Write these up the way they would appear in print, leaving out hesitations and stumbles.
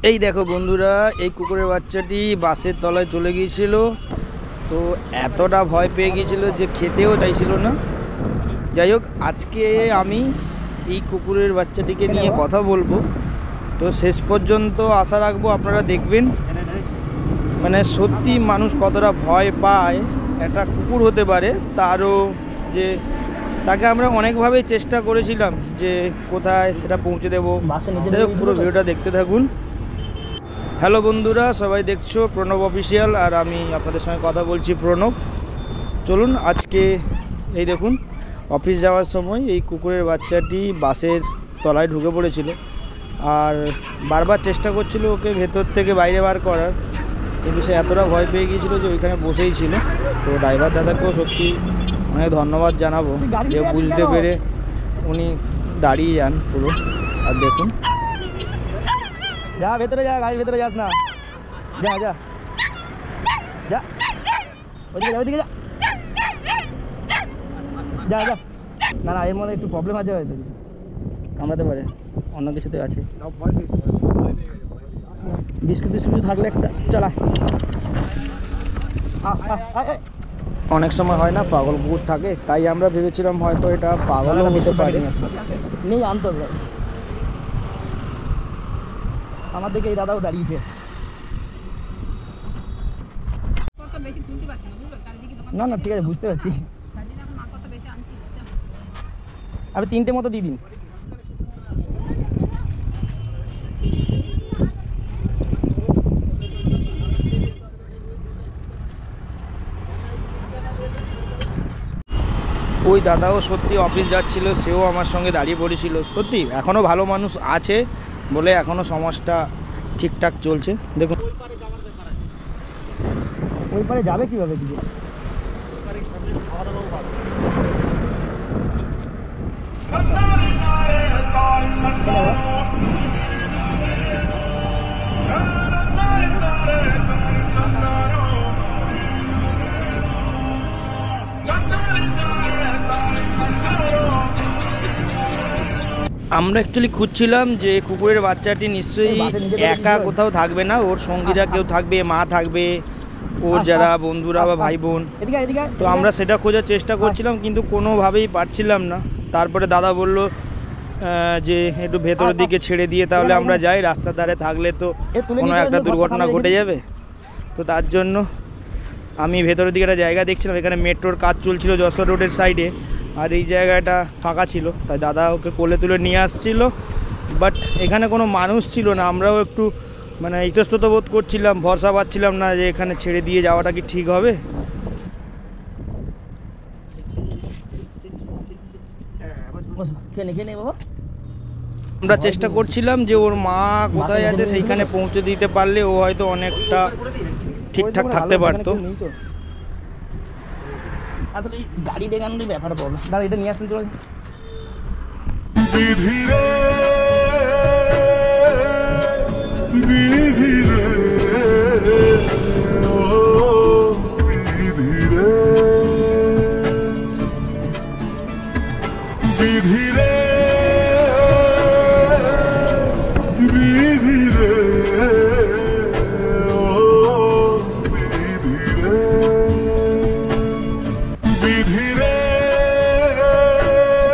এই দেখো বন্ধুরা, এই কুকুরের বাচ্চাটি বাসের তলায় চলে গিয়েছিল। তো এতটা ভয় পেয়ে গিয়েছিল যে খেতেও চাইছিল না। যাই হোক, আজকে আমি এই কুকুরের বাচ্চাটিকে নিয়ে কথা বলবো। তো শেষ পর্যন্ত আশা রাখবো আপনারা দেখবেন, মানে সত্যি মানুষ কতটা ভয় পায় একটা কুকুর হতে পারে। তারও যে তাকে আমরা অনেকভাবেই চেষ্টা করেছিলাম যে কোথায় সেটা পৌঁছে দেবো। যাই হোক, পুরো ভিডিওটা দেখতে থাকুন। হ্যালো বন্ধুরা, সবাই দেখছো প্রণব অফিসিয়াল, আর আমি আপনাদের সঙ্গে কথা বলছি প্রণব। চলুন, আজকে এই দেখুন, অফিস যাওয়ার সময় এই কুকুরের বাচ্চাটি বাসের তলায় ঢুকে পড়েছিল, আর বারবার চেষ্টা করছিল ওকে ভেতর থেকে বাইরে বার করার, কিন্তু সে এতটা ভয় পেয়ে গিয়েছিল যে ওইখানে বসেই ছিল। তো ড্রাইভার দাদাকেও সত্যি অনেক ধন্যবাদ জানাবো যে বুঝতে পেরে উনি দাঁড়িয়ে যান পুরো। আর দেখুন, যা ভেতরে যা, গাড়ির ভেতরে যাস না, যা যা যা, ওইদিকে যা, ওইদিকে যা যা যা। না না, এর মধ্যে একটু প্রবলেম আছে, হয়তো কামড়াতে পারে, অন্য কিছুতে আছে। বিস্কুট বিস্কুট থাকলে একটা চলা। অনেক সময় হয় না পাগল কুকুর থাকে, তাই আমরা ভেবেছিলাম হয়তো এটা পাগলও হতে পারে। নেই আনতো আমার দিকে এই দাদাও দাঁড়িয়েছে। না না, ঠিক আছে, বুঝতে পারছি। আমি 3টে মতো দিয়ে দিন। ওই দাদাও সত্যি অফিস যাচ্ছিল, সেও আমার সঙ্গে দাঁড়িয়ে পড়েছিল। সত্যি এখনও ভালো মানুষ আছে বলে এখনও সমাজটা ঠিকঠাক চলছে। দেখুন, ওই পারে যাবে কীভাবে দিকে? আমরা অ্যাকচুয়ালি খুঁজছিলাম যে কুকুরের বাচ্চাটি নিশ্চয়ই একা কোথাও থাকবে না, ওর সঙ্গীরা কেউ থাকবে, মা থাকবে, ওর যারা বন্ধুরা বা ভাই বোন। তো আমরা সেটা খোঁজার চেষ্টা করছিলাম, কিন্তু কোনোভাবেই পারছিলাম না। তারপরে দাদা বলল যে একটু ভেতরের দিকে ছেড়ে দিয়ে তাহলে আমরা যাই, রাস্তার ধারে থাকলে তো কোনো একটা দুর্ঘটনা ঘটে যাবে। তো তার জন্য আমি ভেতরের দিকে একটা জায়গা দেখছিলাম, এখানে মেট্রোর কাজ চলছিল যশোর রোডের সাইডে, আর এই জায়গাটা ফাঁকা ছিল, তাই দাদা ওকে কোলে তুলে নিয়ে আসছিল। বাট এখানে কোনো মানুষ ছিল না। আমরাও একটু মানে ইতস্তত বোধ করছিলাম, ভরসা পাচ্ছিলাম না যে এখানে ছেড়ে দিয়ে যাওয়াটা কি ঠিক হবে। আমরা চেষ্টা করছিলাম যে ওর মা কোথায় আছে সেইখানে পৌঁছে দিতে পারলে ও হয়তো অনেকটা ঠিকঠাক থাকতে পারতো। আসলে গাড়ি দেখানোর ব্যাপারটা প্রবলেম। দাদা এটা নিয়ে আসেন, চলে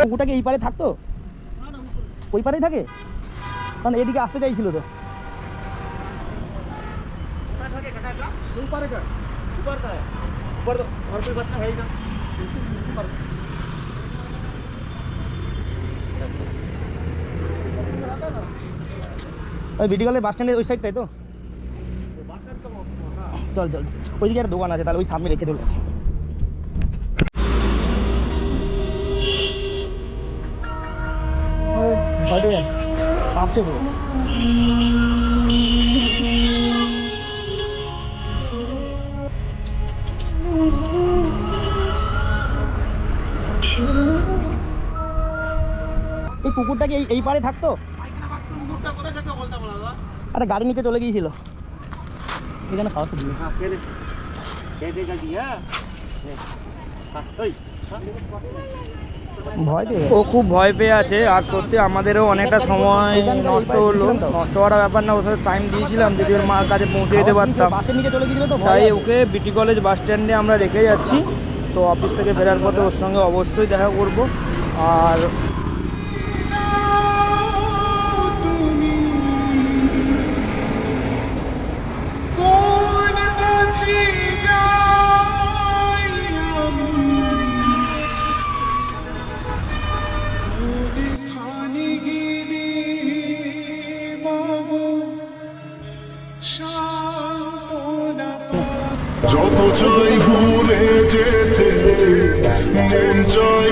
কুকুরটাকে এই পারে থাকতো, ওই পারেই থাকে, কারণ এদিকে আসতে চাইছিল তো। ওই ভিডিও কলে বাস স্ট্যান্ডের ওই সাইডটাই তো। চল চল, ওইদিকে একটা দোকান আছে, তাহলে ওই সামনে রেখে চলে আছে। आपसे बोलो এই কুকুরটা কি এই পারে থাকতো? আরে গাড়ি নিচে চলে গিয়েছিল, এখানে খাওয়া তো দিলে। ও খুব ভয় পেয়ে আছে। আর সত্যি আমাদেরও অনেকটা সময় নষ্ট হলো, নষ্ট হওয়ার ব্যাপার না, ওর সাথে টাইম দিয়েছিলাম যদি ওর মার কাছে পৌঁছে দিতে পারতাম। তাই ওকে বিটি কলেজ বাস স্ট্যান্ডে আমরা রেখে যাচ্ছি। তো অফিস থেকে ফেরার পথে ওর সঙ্গে অবশ্যই দেখা করব। আর যত চাই ভুলে যেতে মন চায়